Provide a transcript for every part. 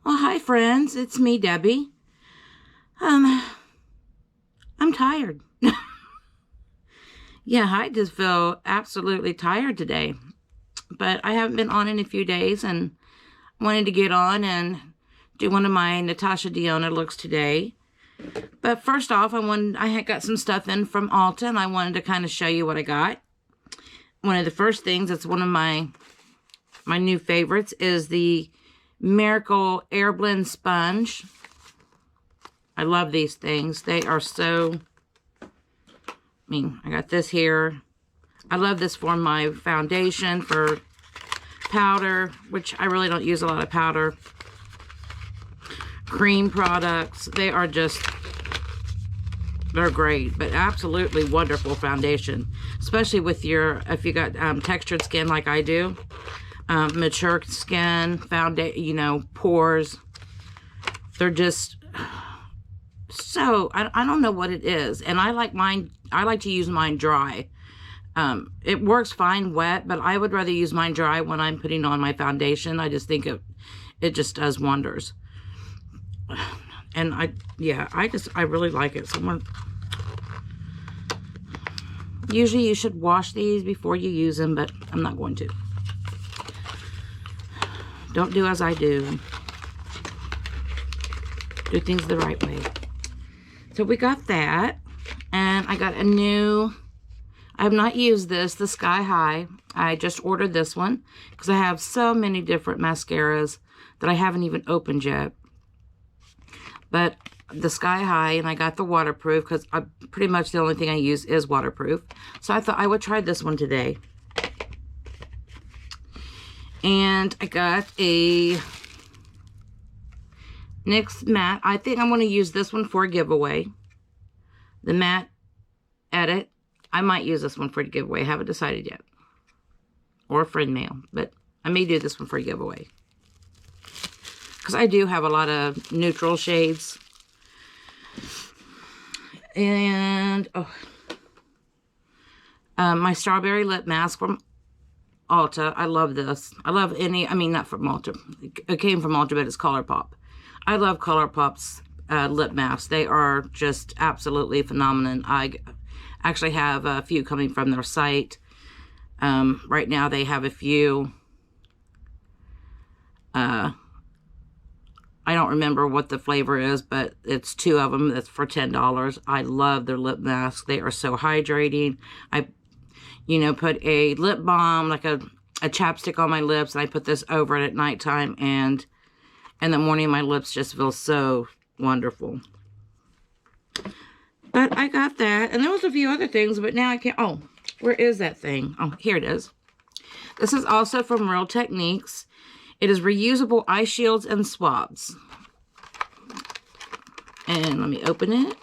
Well, hi friends, it's me, Debbie. Um, I'm tired. Yeah, I just feel absolutely tired today. But I haven't been on in a few days and wanted to get on and do one of my Natasha Diona looks today. But first off, I had got some stuff in from Ulta and I wanted to kind of show you what I got. One of the first things that's one of my new favorites is the Miracle Air Blend Sponge. I love these things. They are so, I got this here. I love this for my foundation, for powder, which I really don't use a lot of powder. Cream products. They're great, but absolutely wonderful foundation. Especially with if you got textured skin like I do. Mature skin, pores. They're just so, I don't know what it is. And I like to use mine dry. It works fine wet, but I would rather use mine dry when I'm putting on my foundation. I just think it just does wonders. And I really like it. Usually you should wash these before you use them, but I'm not going to. Don't do as I do. Do things the right way. So we got that, and I got a new, I have not used this, the Sky High. I just ordered this one because I have so many different mascaras that I haven't even opened yet. But the Sky High, and I got the waterproof because pretty much the only thing I use is waterproof. So I thought I would try this one today. And I got a NYX matte. I think I'm going to use this one for a giveaway. The Matte Edit. I might use this one for a giveaway. I haven't decided yet. Or a friend mail. But I may do this one for a giveaway. Because I do have a lot of neutral shades. And my Strawberry Lip Mask from Ulta. I love this. I love not from Ulta. It came from Ulta, but it's ColourPop. I love ColourPop's lip masks. They are just absolutely phenomenal. I actually have a few coming from their site. Right now they have a few. I don't remember what the flavor is, but it's 2 of them. That's for $10. I love their lip masks. They are so hydrating. I put a lip balm, like a chapstick on my lips, and I put this over it at nighttime, and in the morning my lips just feel so wonderful. But I got that, and there was a few other things, but now I can't, where is that thing? Oh, here it is. This is also from Real Techniques. It is reusable eye shields and swabs. And let me open it.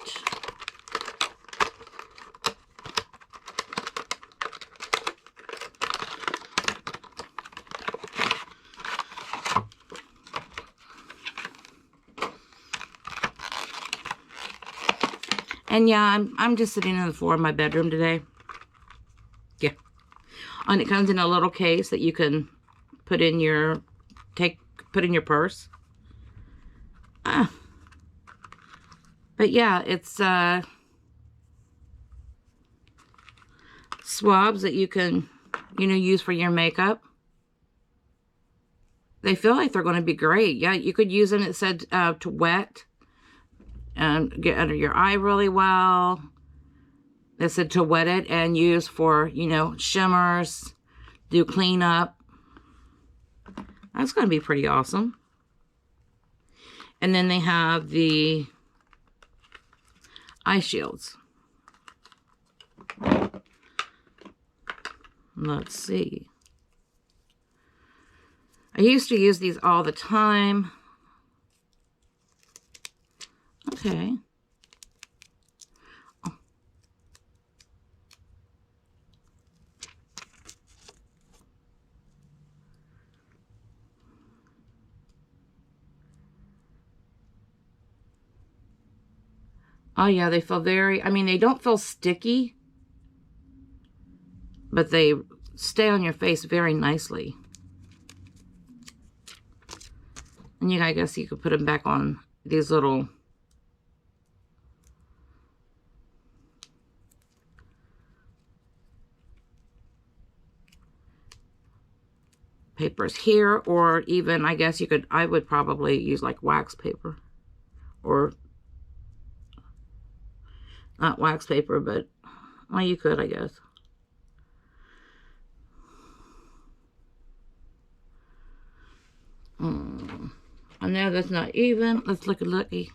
And yeah, I'm just sitting on the floor of my bedroom today. Yeah. And it comes in a little case that you can put in your purse. But yeah, it's swabs that you can, use for your makeup. They feel like they're going to be great. Yeah, you could use them, it said, to wet and get under your eye really well. It said to wet it and use for, shimmers, do cleanup. That's going to be pretty awesome. And then they have the eye shields. Let's see. I used to use these all the time. Okay. Oh yeah, they feel very, they don't feel sticky, but they stay on your face very nicely. And I guess you could put them back on these little papers here, or even, I guess you could, I would probably use like wax paper, or not wax paper, but, well, you could, I guess. I know that's not even. Let's look at Lucky.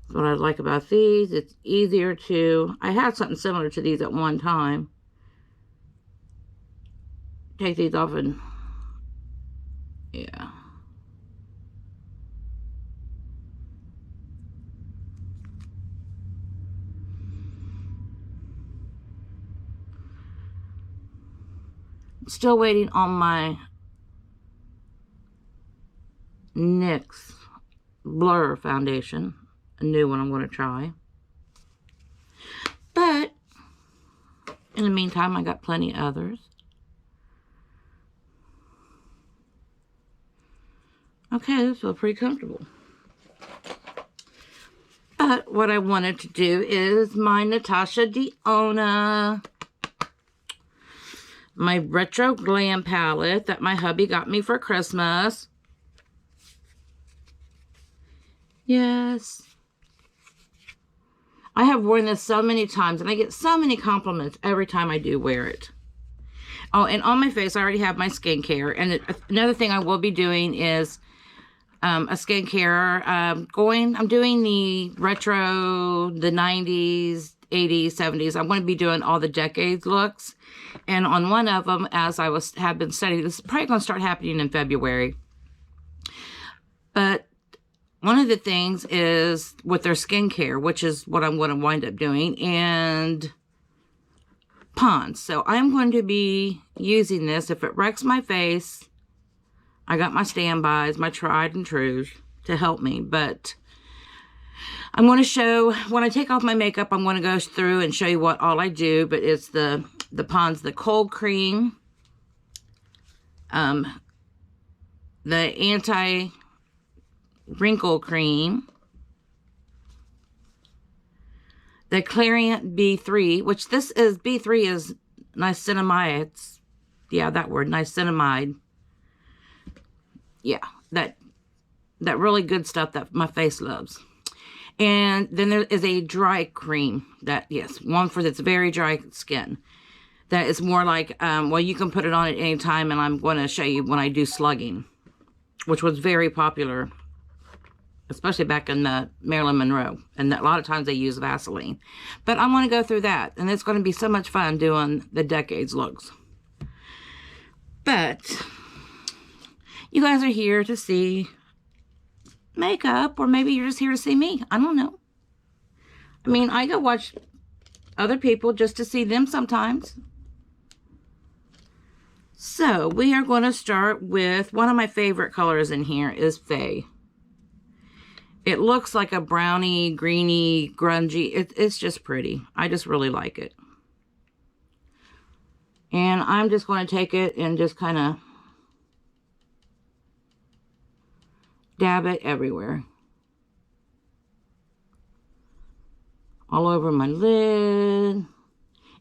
What I like about these, it's easier to, I had something similar to these at one time. Take these off and, yeah. Still waiting on my NYX Blur foundation. A new one I'm going to try. But in the meantime, I got plenty others. Okay, this feels pretty comfortable. But what I wanted to do is my Natasha Denona, my Retro Glam palette that my hubby got me for Christmas. Yes. I have worn this so many times, and I get so many compliments every time I do wear it. Oh, and on my face, I already have my skincare. And another thing I will be doing is a skincare. I'm doing the retro, the 90s, 80s, 70s. I'm going to be doing all the decades looks. And on one of them, as I have been studying, this is probably going to start happening in February. But one of the things is with their skincare, which is what I'm going to wind up doing, and Pond's. So I'm going to be using this. If it wrecks my face, I got my standbys, my tried and trues to help me. But I'm going to show, when I take off my makeup, I'm going to go through and show you what all I do. But it's the Pond's, the cold cream, the anti-wrinkle cream, the Clariant B3, which this is, B3 is niacinamide. It's, yeah, that word, niacinamide. Yeah, that really good stuff that my face loves. And then there is a dry cream that, yes, one for that's very dry skin. That is more like, well, you can put it on at any time, and I'm going to show you when I do slugging, which was very popular, especially back in Marilyn Monroe. And a lot of times they use Vaseline. But I want to go through that, and it's going to be so much fun doing the decades looks. But you guys are here to see makeup, or maybe you're just here to see me. I don't know. I mean, I go watch other people just to see them sometimes. So we are going to start with one of my favorite colors in here is Faye. It looks like a brownie, greeny, grungy. It's just pretty. I just really like it. And I'm just going to take it and just kind of dab it everywhere. All over my lid.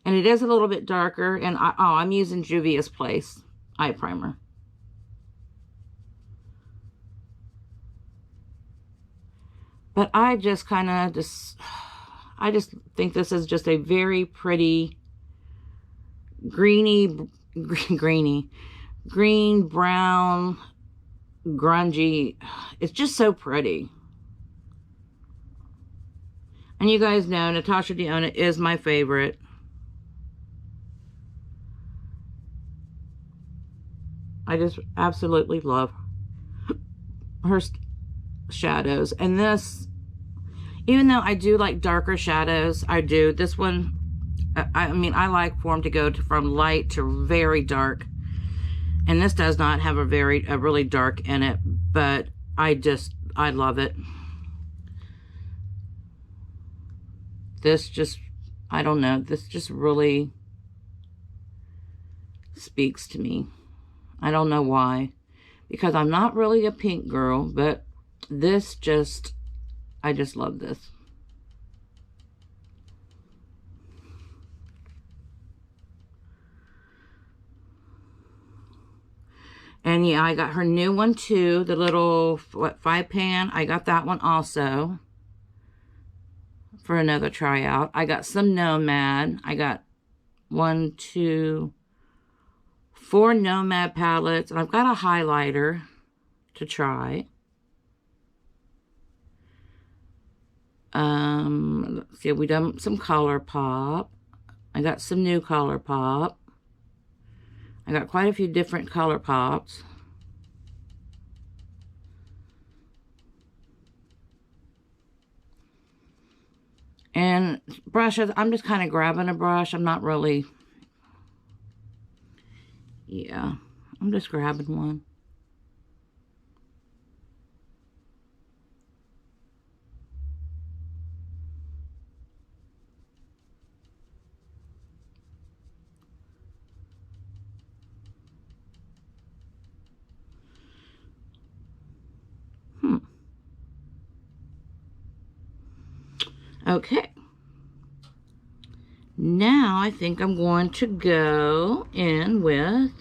And it is a little bit darker. And I'm using Juvia's Place eye primer. But I just kind of I just think this is just a very pretty green, brown, grungy. It's just so pretty. And you guys know Natasha Denona is my favorite. I just absolutely love her shadows. And this, even though I do like darker shadows, I do. This one, I mean, I like for them to go from light to very dark. And this does not have a really dark in it, but I love it. This just, I don't know. This just really speaks to me. I don't know why. Because I'm not really a pink girl, but this just, I just love this. And yeah, I got her new one too. The little, what, 5-pan. I got that one also for another tryout. I got some Nomad. I got 1, 2, 4 Nomad palettes. And I've got a highlighter to try. Let's see, we done some ColourPop. I got some new ColourPop. I got quite a few different ColourPops. And brushes, I'm just kind of grabbing a brush. I'm not really, yeah, I'm just grabbing one. Okay. Now I think I'm going to go in with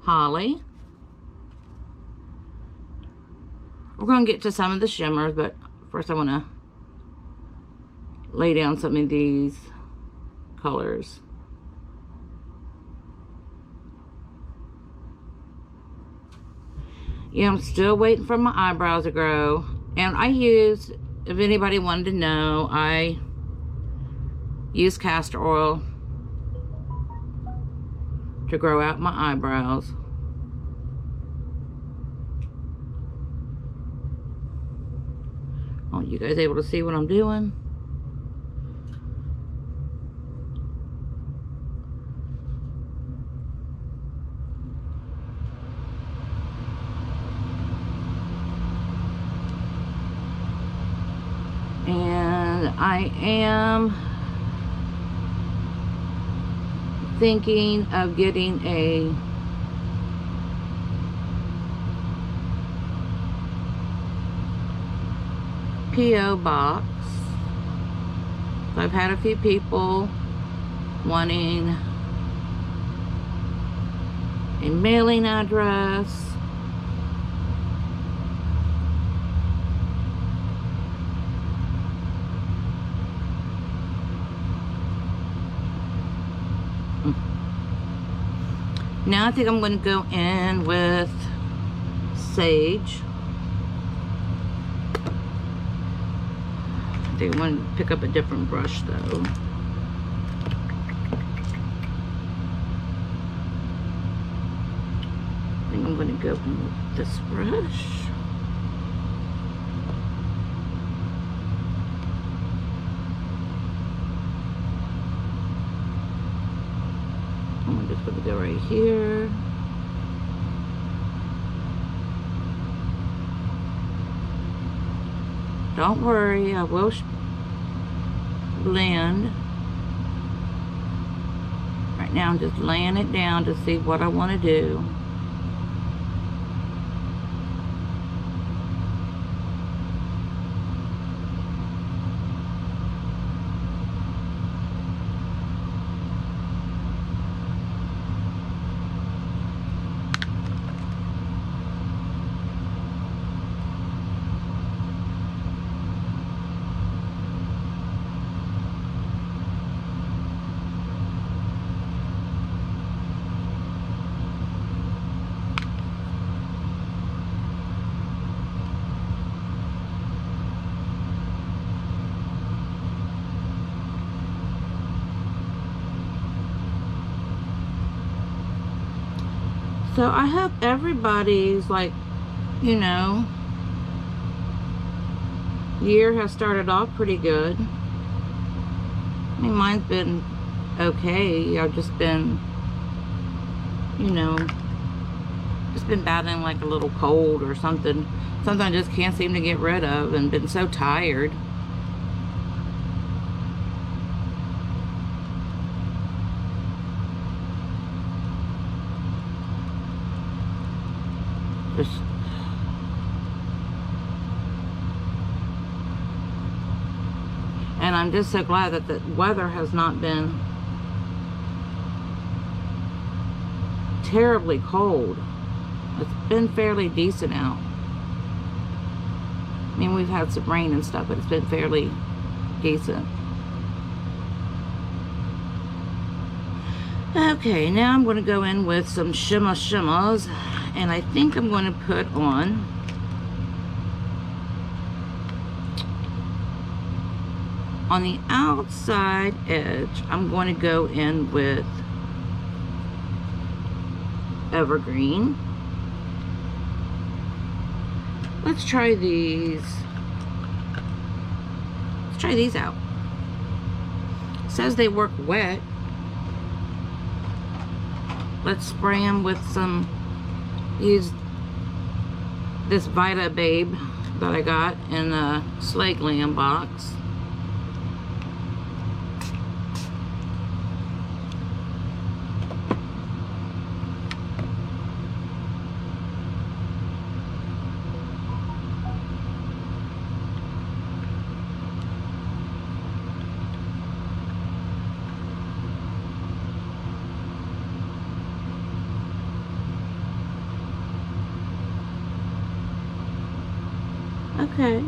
Holly. We're going to get to some of the shimmers, but first I want to lay down some of these colors. Yeah, I'm still waiting for my eyebrows to grow. And I use, if anybody wanted to know, I use castor oil to grow out my eyebrows. Oh, you guys able to see what I'm doing? And I am thinking of getting a P.O. box. So I've had a few people wanting a mailing address. Now I think I'm going to go in with Sage. I think I want to pick up a different brush though. I think I'm going to go in with this brush. I'm just going to go right here. Don't worry, I will blend. Right now I'm just laying it down to see what I want to do. So I hope everybody's, like, you know, year has started off pretty good. I mean, mine's been okay. I've just been, you know, Just been battling like a little cold or something. Something I just can't seem to get rid of, and been so tired. Just and I'm just so glad that the weather has not been terribly cold. It's been fairly decent out. I mean, we've had some rain and stuff, but it's been fairly decent. Okay, now I'm going to go in with some shimmers, and I think I'm going to put on the outside edge. I'm going to go in with Evergreen. Let's try these. Let's try these out. It says they work wet. Let's spray them with some, use this Vita Babe that I got in the Slay Glam box. Okay.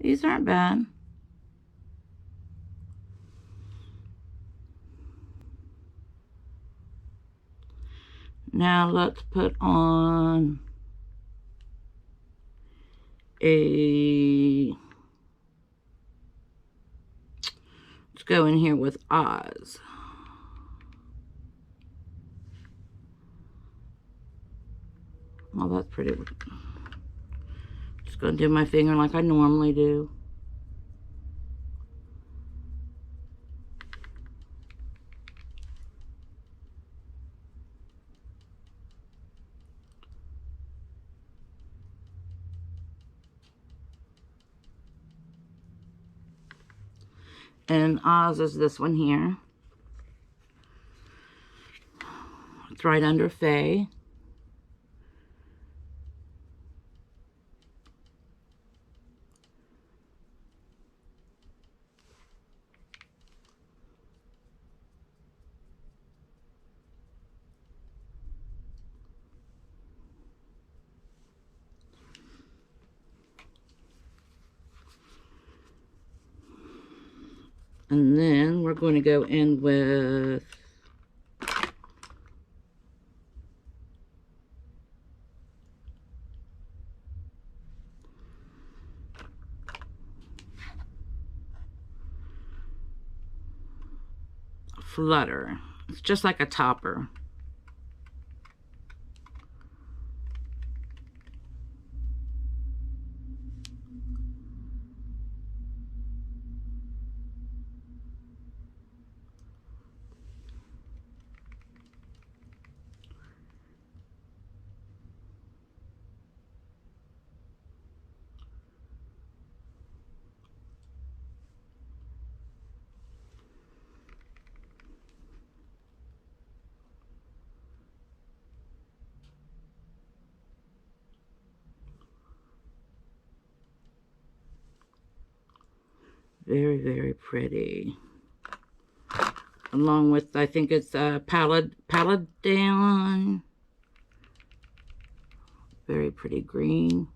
These aren't bad. Now let's put on let's go in here with Oz. Well, that's pretty. Just gonna do my finger like I normally do. And Oz is this one here. It's right under Faye. And then we're going to go in with Flutter. It's just like a topper. Very, very pretty. Along with, I think it's Paladin. Very pretty green.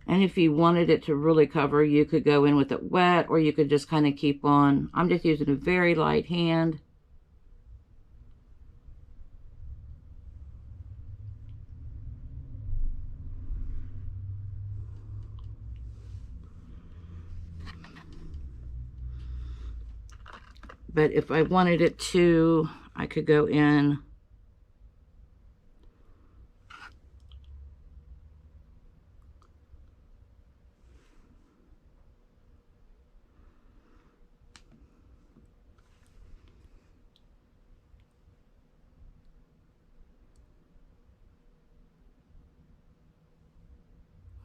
And if you wanted it to really cover, you could go in with it wet, or you could just kind of keep on. I'm just using a very light hand. But if I wanted it to, I could go in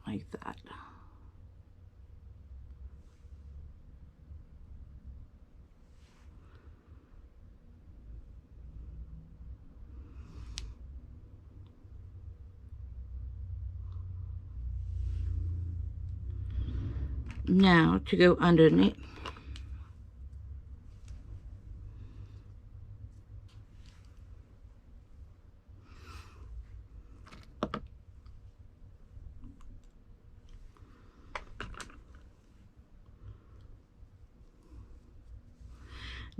like that. Now to go underneath.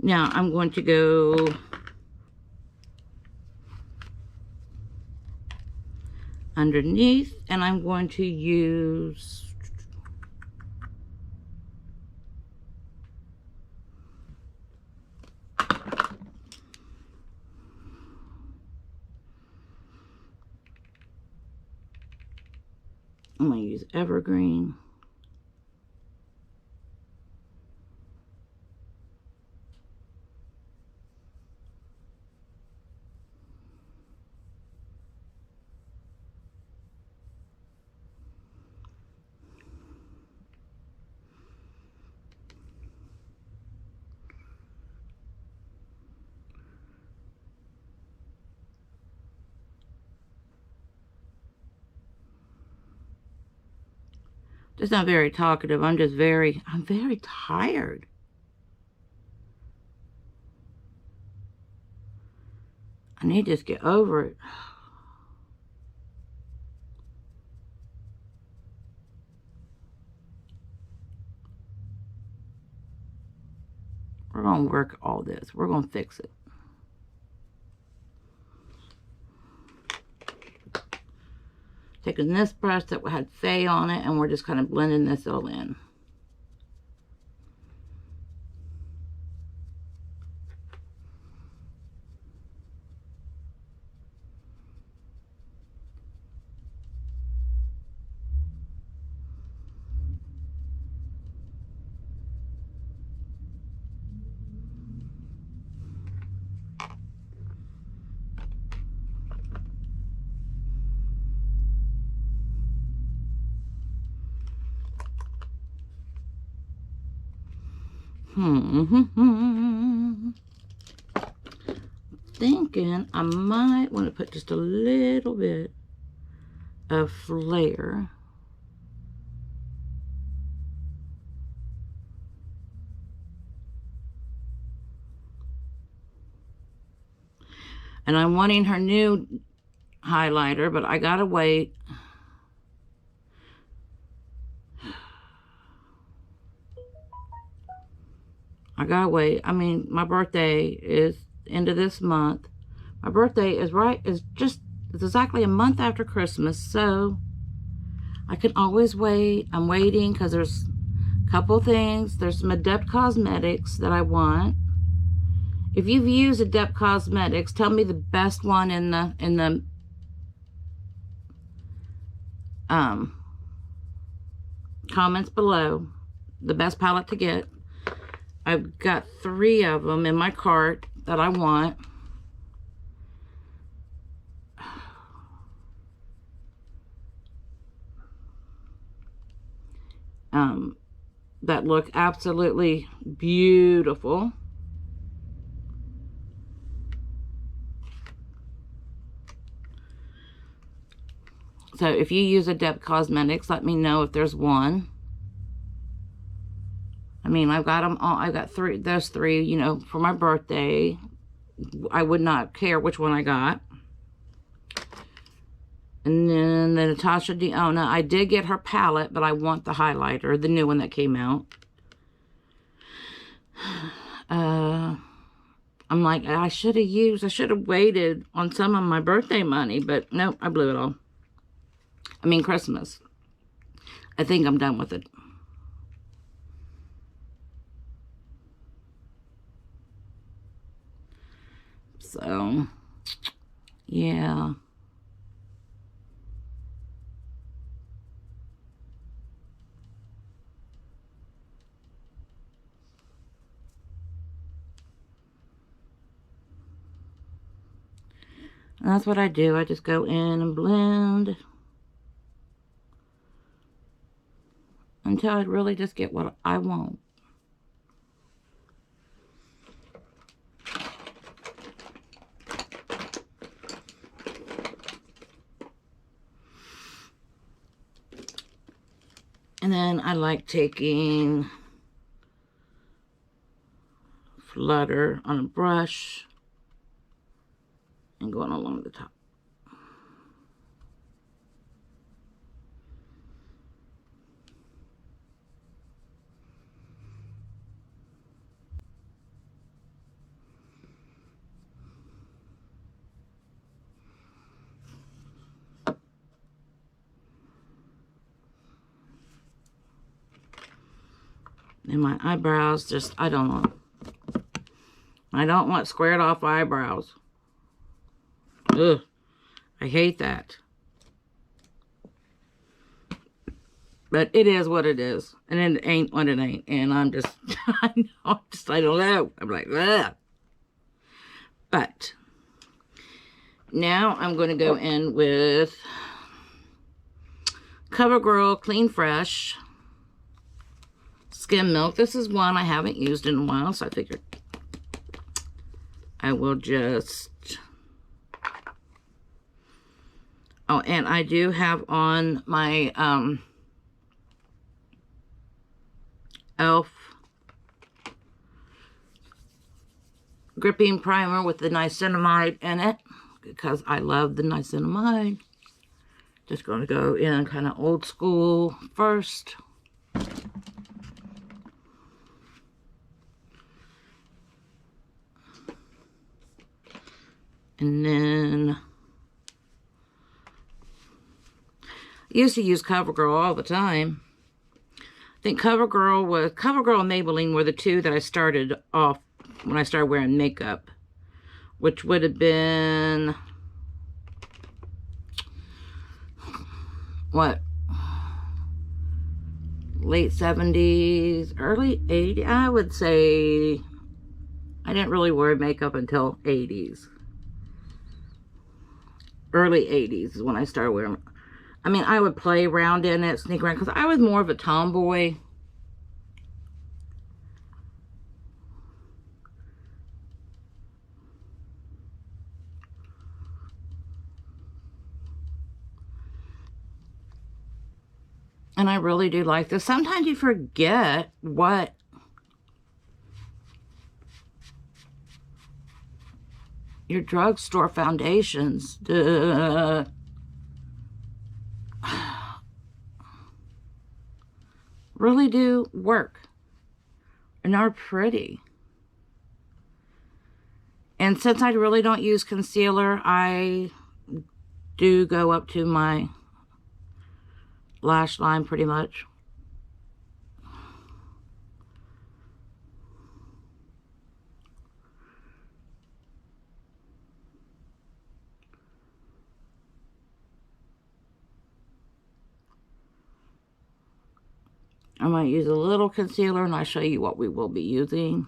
Now I'm going to go underneath, and I'm going to use I'm going to use evergreen. Just not very talkative. I'm very tired. I need to just get over it. We're going to work all this. We're going to fix it. Taking this brush that had Faye on it, and we're just kind of blending this all in. Thinking I might want to put just a little bit of flare. And I'm wanting her new highlighter, but I gotta wait. I mean, my birthday is end of this month. My birthday is it's exactly a month after Christmas, so I can always wait. I'm waiting because there's a couple things. There's some Adept Cosmetics that I want. If you've used Adept Cosmetics, tell me the best one in the comments below. The best palette to get. I've got 3 of them in my cart that I want. That look absolutely beautiful. So if you use Adept Cosmetics, let me know if there's one. I mean, I've got them all. I got those three, you know, for my birthday. I would not care which one I got. And then the Natasha Denona. I did get her palette, but I want the highlighter, the new one that came out. I'm like, I should have waited on some of my birthday money, but nope, I blew it all. I mean, Christmas. I think I'm done with it. So, yeah. And that's what I do. I just go in and blend until I really just get what I want. And then I like taking Flutter on a brush and going along the top. And my eyebrows, just, I don't know. I don't want squared off eyebrows. Ugh, I hate that. But it is what it is. And it ain't what it ain't. And I'm just, I don't know. I'm like, ugh. But now I'm going to go in with CoverGirl Clean Fresh Skim Milk. This is one I haven't used in a while, so I figured I will just... Oh, and I do have on my e.l.f. gripping primer with the niacinamide in it, because I love the niacinamide. Just going to go in kind of old school first. And then I used to use CoverGirl all the time. I think CoverGirl and Maybelline were the two that I started off when I started wearing makeup, which would have been, what, late 70s, early 80s, I would say. I didn't really wear makeup until 80s. Early 80s is when I started wearing. I mean, I would play around in it, sneak around, because I was more of a tomboy. And I really do like this. Sometimes you forget what your drugstore foundations really do work and are pretty. And since I really don't use concealer, I do go up to my lash line pretty much. I might use a little concealer, and I'll show you what we will be using.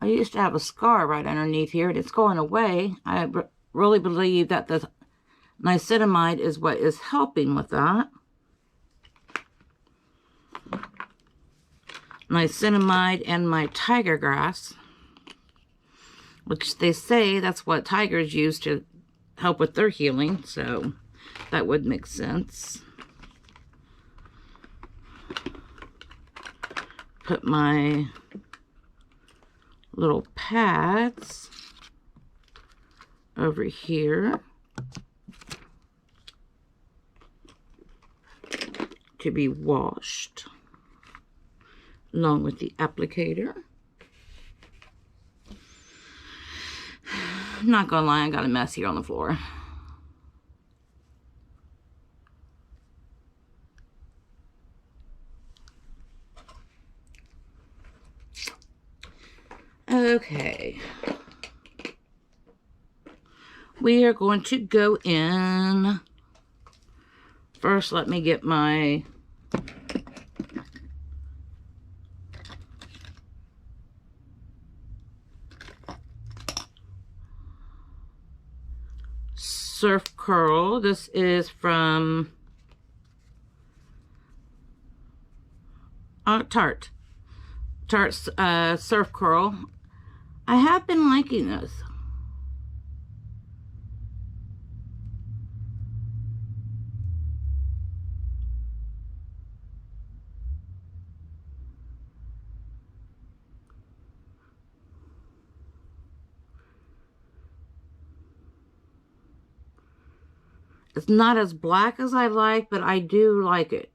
I used to have a scar right underneath here, and it's going away. I really believe that the niacinamide is what is helping with that. Niacinamide and my Tiger Grass. which they say that's what tigers use to help with their healing, so that would make sense. Put my little pads over here to be washed along with the applicator. I'm not gonna lie, I got a mess here on the floor. Okay. We are going to go in. First, let me get my Surf Curl. This is from Tarte Surf Curl. I have been liking this. It's not as black as I like, but I do like it.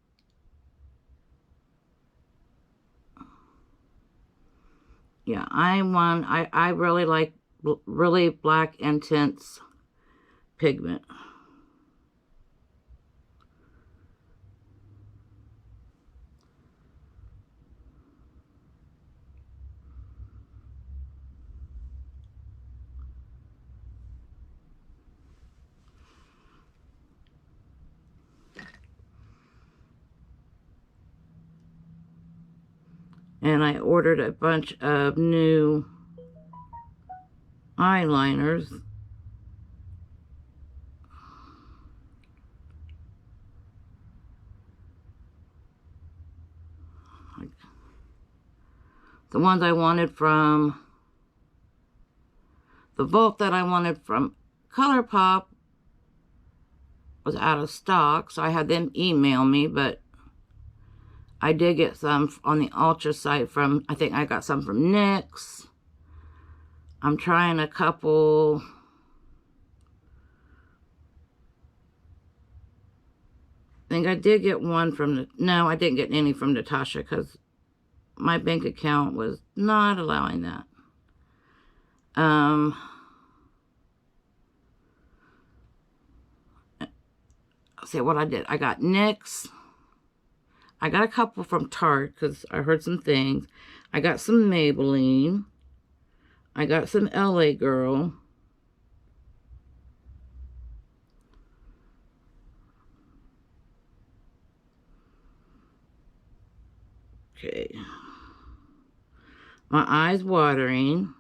Yeah, I really like really black intense pigment. And I ordered a bunch of new eyeliners. The ones I wanted from the Vault that I wanted from ColourPop was out of stock, so I had them email me, but I did get some on the Ultra site from, I think I got some from NYX. I'm trying a couple. I think I did get one from, no, I didn't get any from Natasha because my bank account was not allowing that. I'll see what I did. I got NYX. I got a couple from Tarte because I heard some things. I got some Maybelline. I got some LA Girl. Okay. My eyes watering.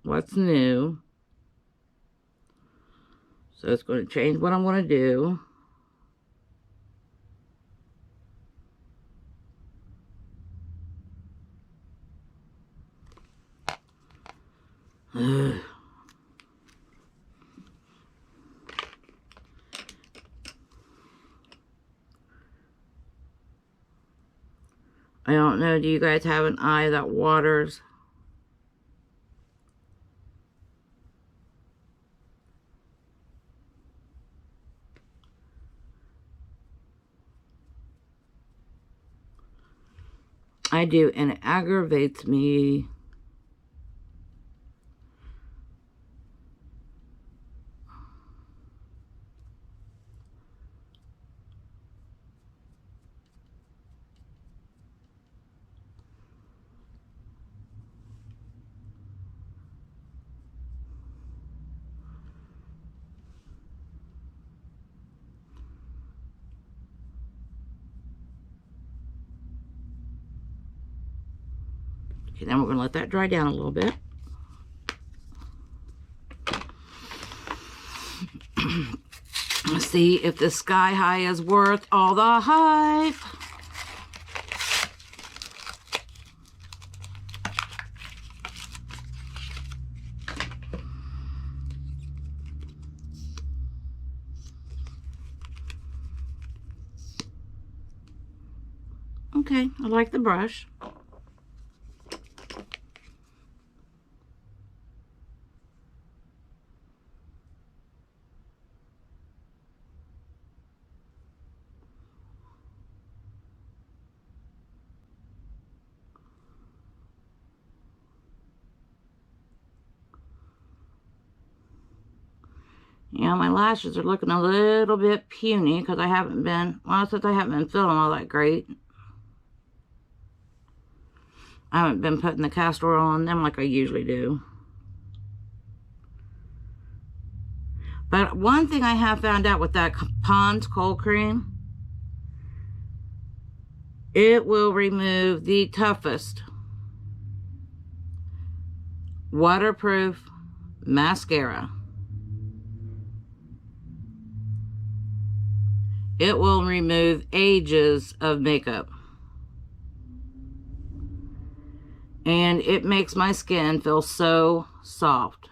What's new? So it's going to change what I'm going to do. Ugh. I don't know, do you guys have an eye that waters? I do, and it aggravates me. Okay, then we're going to let that dry down a little bit. Let's see if the Sky High is worth all the hype. Okay, I like the brush. Yeah, my lashes are looking a little bit puny because I haven't been, well, since I haven't been feeling all that great. I haven't been putting the castor oil on them like I usually do. But one thing I have found out with that Pond's Cold Cream, it will remove the toughest waterproof mascara. It will remove ages of makeup. And it makes my skin feel so soft.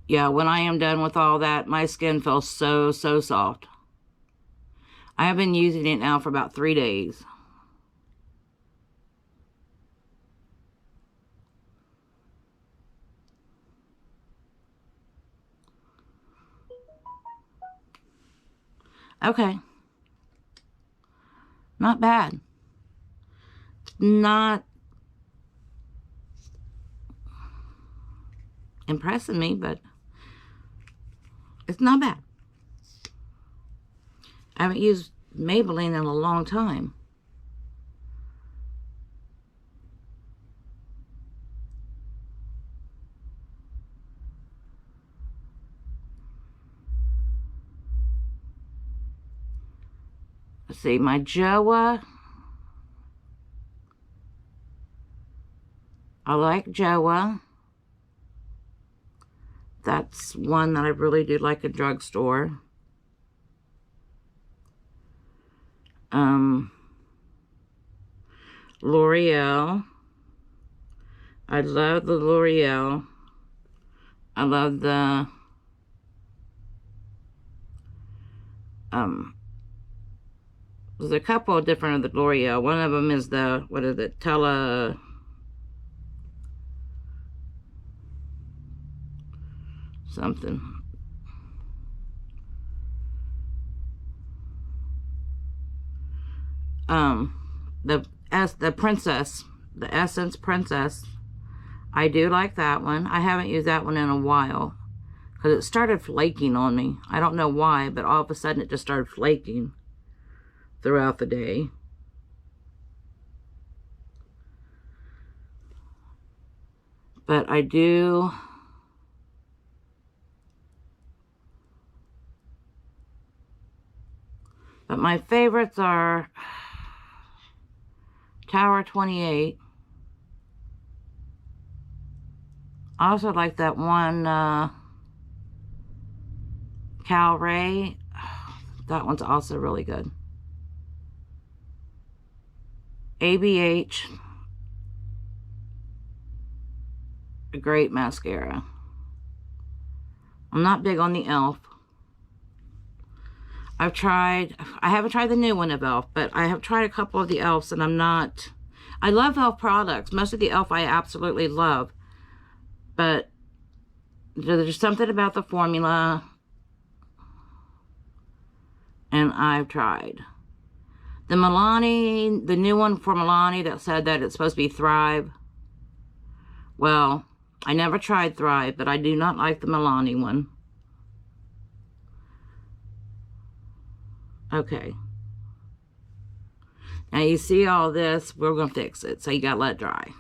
Yeah, when I am done with all that, my skin feels so, so soft. I have been using it now for about 3 days. Okay. Not bad. Not impressing me, but it's not bad. I haven't used Maybelline in a long time. Let's see, my Joa. I like Joa. That's one that I really do like at drugstore. L'Oreal. I love the L'Oreal. I love the there's a couple of different of the L'Oreal. One of them is the, what is it, something. The Princess, the Essence Princess. I do like that one. I haven't used that one in a while because it started flaking on me. I don't know why, but all of a sudden it just started flaking throughout the day. But I do but my favorites are Tower 28. I also like that one Calray. That one's also really good. ABH. A great mascara. I'm not big on the e.l.f. I haven't tried the new one of e.l.f., but I have tried a couple of the e.l.f.'s, and I love e.l.f. products. Most of the e.l.f. I absolutely love. But there's something about the formula, and I've tried. The Milani, the new one for Milani that said that it's supposed to be Thrive. Well, I never tried Thrive, but I do not like the Milani one. Okay. Now you see all this, we're going to fix it. So you got to let it dry.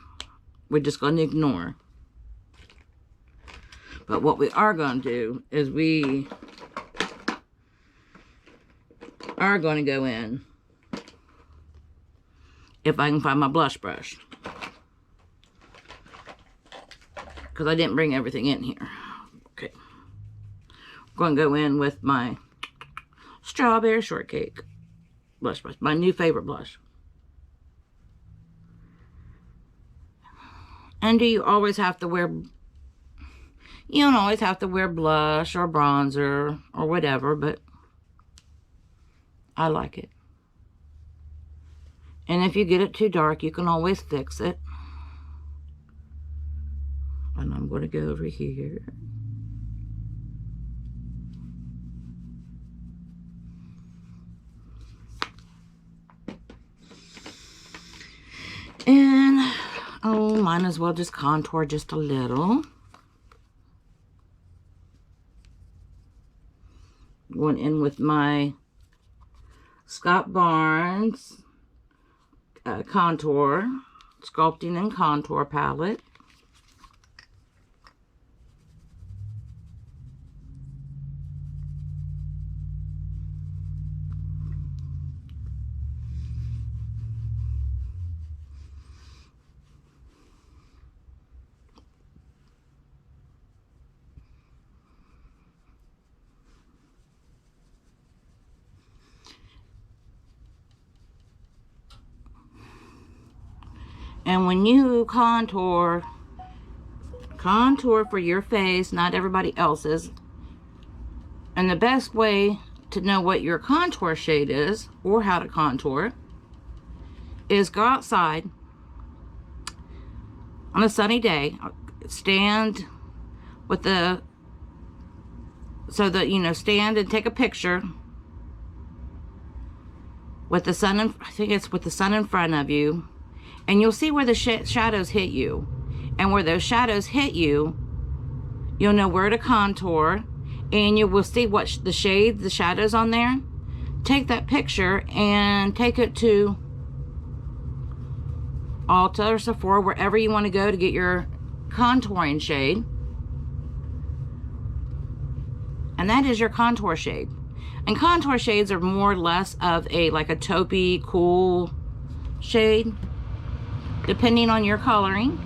We're just going to ignore. But what we are going to do is we are going to go in, if I can find my blush brush, because I didn't bring everything in here. Okay. I'm going to go in with my Strawberry Shortcake blush brush, my new favorite blush. And do you always have to wear, you don't always have to wear blush or bronzer or whatever, but I like it. And if you get it too dark, you can always fix it. And I'm going to go over here. And, oh, might as well just contour just a little. Going in with my Scott Barnes contour, sculpting and contour palette. And when you contour for your face, not everybody else's. And the best way to know what your contour shade is, or how to contour, is go outside on a sunny day, stand with the, so that, you know, stand and take a picture with the sun, I think it's with the sun in front of you. And you'll see where the shadows hit you. And where those shadows hit you, you'll know where to contour. And you will see what the shades, the shadows on there. Take that picture and take it to Ulta or Sephora, wherever you want to go to get your contouring shade. And that is your contour shade. And contour shades are more or less of a, like a taupey, cool shade, depending on your coloring,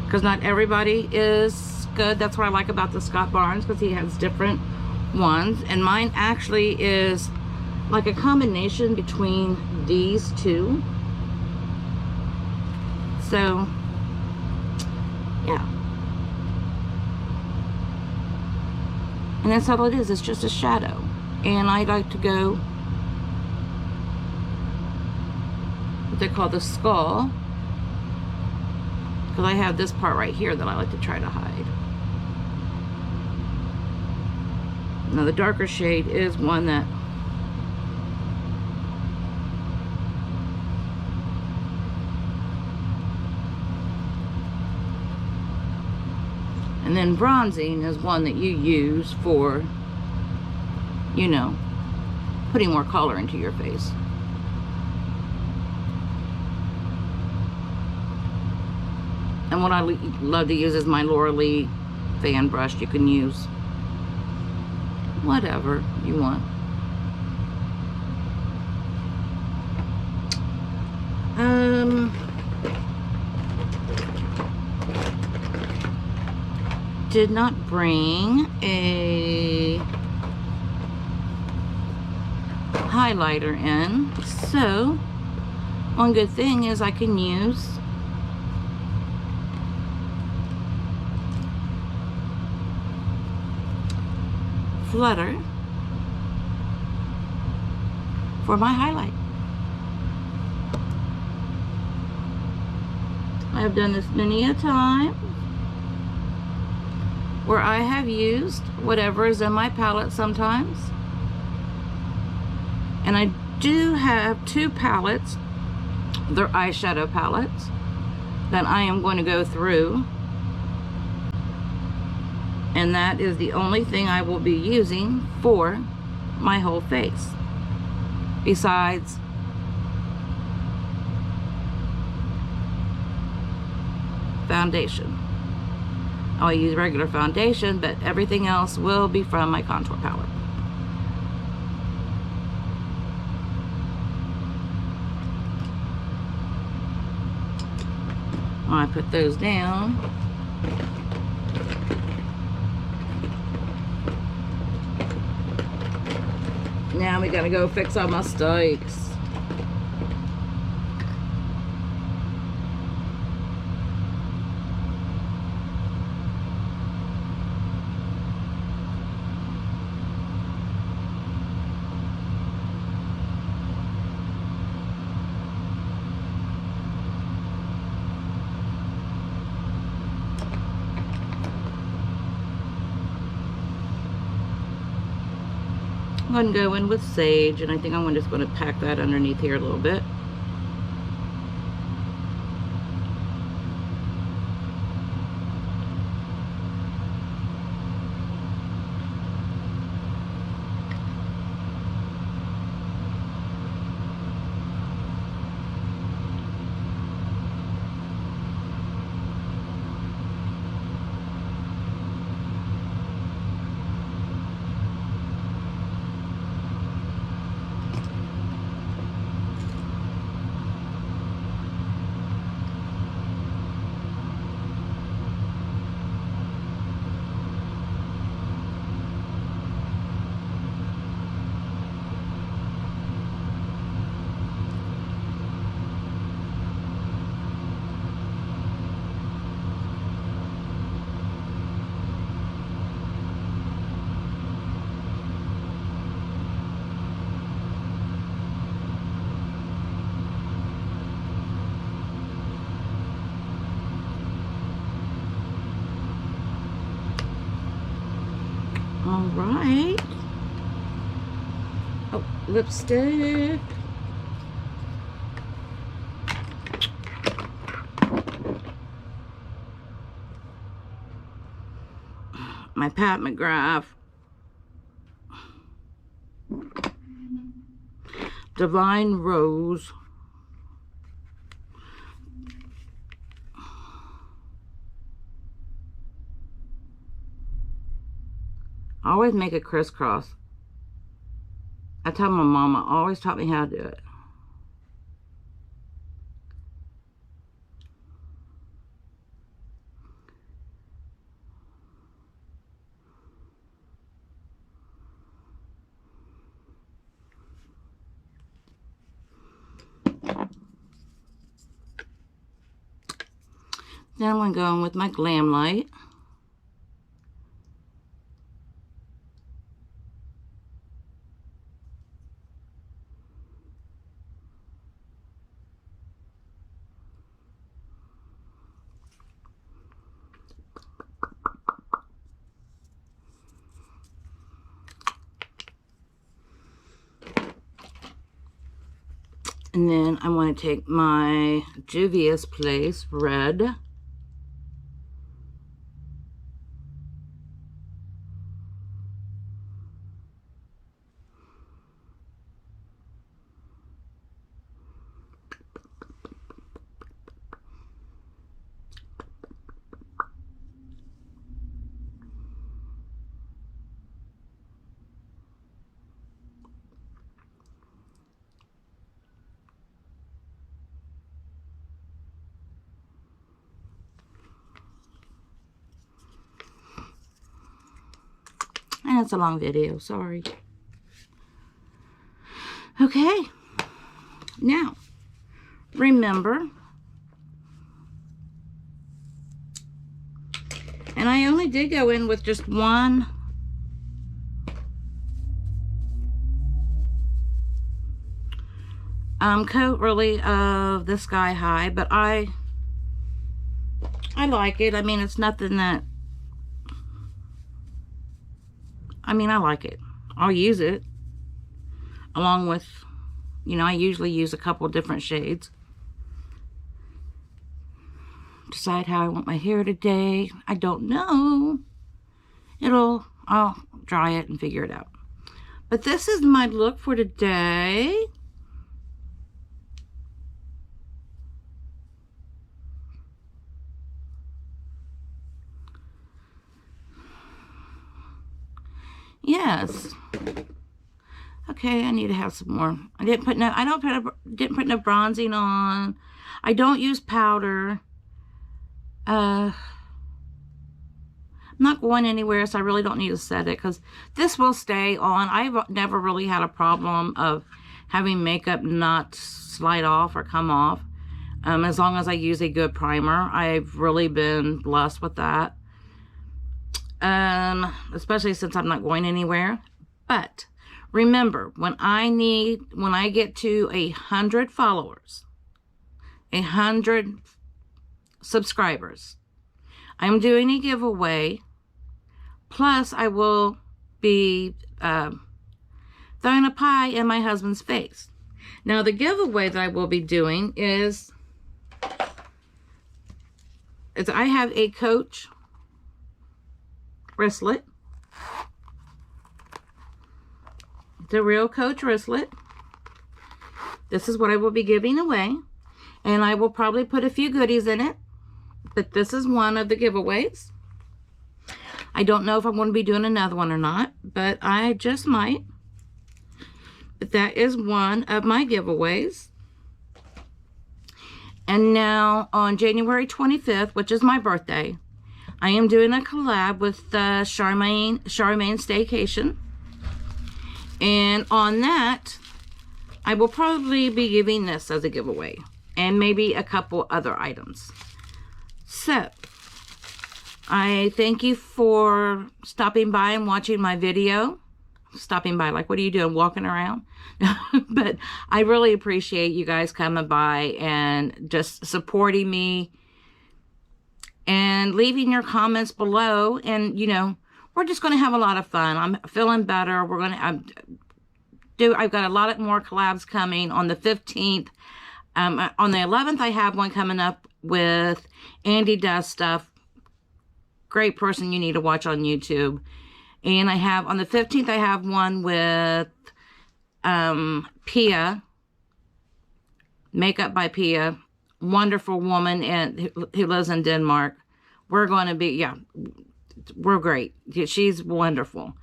because not everybody is good. That's what I like about the Scott Barnes, because he has different ones, and mine actually is like a combination between these two. So yeah, and that's all it is. It's just a shadow. And I like to go what they call the skull, because I have this part right here that I like to try to hide. Now the darker shade is one that and then bronzing is one that you use for, you know, putting more color into your face. And what I love to use is my Laura Lee fan brush. You can use whatever you want. Did not bring a highlighter in, so one good thing is I can use Flutter for my highlight. I have done this many a time where I have used whatever is in my palette sometimes. And I do have two palettes, they're eyeshadow palettes, that I am going to go through. And that is the only thing I will be using for my whole face, besides foundation. I'll use regular foundation, but everything else will be from my contour palette. I put those down. Now we gotta go fix all my mistakes. I'm going to go in with sage, and I think I'm just going to pack that underneath here a little bit. All right. Oh, lipstick. My Pat McGrath Divine Rose. I always make a crisscross. I tell my mama, always taught me how to do it. Then I'm going to go in with my Glam Light. And then I want to take my Juvia's Place Red. And it's a long video, sorry. Okay. Now, remember, and I only did go in with just one coat really of the Sky High, but I like it. I mean, it's nothing that, I mean, I like it. I'll use it along with, you know, I usually use a couple different shades. Decide how I want my hair today. I don't know. I'll dry it and figure it out. But this is my look for today. Yes. Okay, I need to have some more. I didn't put no bronzing on. I don't use powder. I'm not going anywhere, so I really don't need to set it because this will stay on. I've never really had a problem of having makeup not slide off or come off. As long as I use a good primer. I've really been blessed with that. Especially since I'm not going anywhere. But remember, when I get to 100 followers, 100 subscribers, I'm doing a giveaway. Plus, I will be throwing a pie in my husband's face. Now, the giveaway that I will be doing is I have a Coach wristlet. It's a real Coach wristlet. This is what I will be giving away. And I will probably put a few goodies in it. But this is one of the giveaways. I don't know if I'm going to be doing another one or not, but I just might. But that is one of my giveaways. And now on January 25th, which is my birthday, I am doing a collab with Charmaine Staycation. And on that, I will probably be giving this as a giveaway. And maybe a couple other items. So, I thank you for stopping by and watching my video. Stopping by, like, what are you doing, walking around? But I really appreciate you guys coming by and just supporting me and leaving your comments below. And, you know, we're just going to have a lot of fun. I'm feeling better. We're going to I've got a lot more collabs coming on the 15th. On the 11th, I have one coming up with Andy Does Stuff. Great person you need to watch on YouTube. And I have, on the 15th, I have one with Pia. Makeup by Pia. Wonderful woman who lives in Denmark. We're going to be, yeah, we're great. She's wonderful.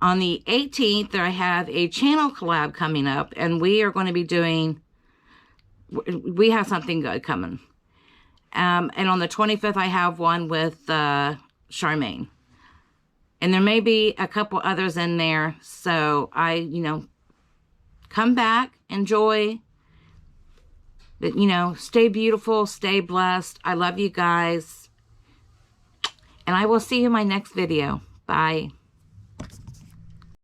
On the 18th, I have a channel collab coming up. And we are going to be doing, we have something good coming. And on the 25th, I have one with Charmaine. And there may be a couple others in there. So you know, come back, enjoy. But, you know, stay beautiful, stay blessed. I love you guys. And I will see you in my next video. Bye.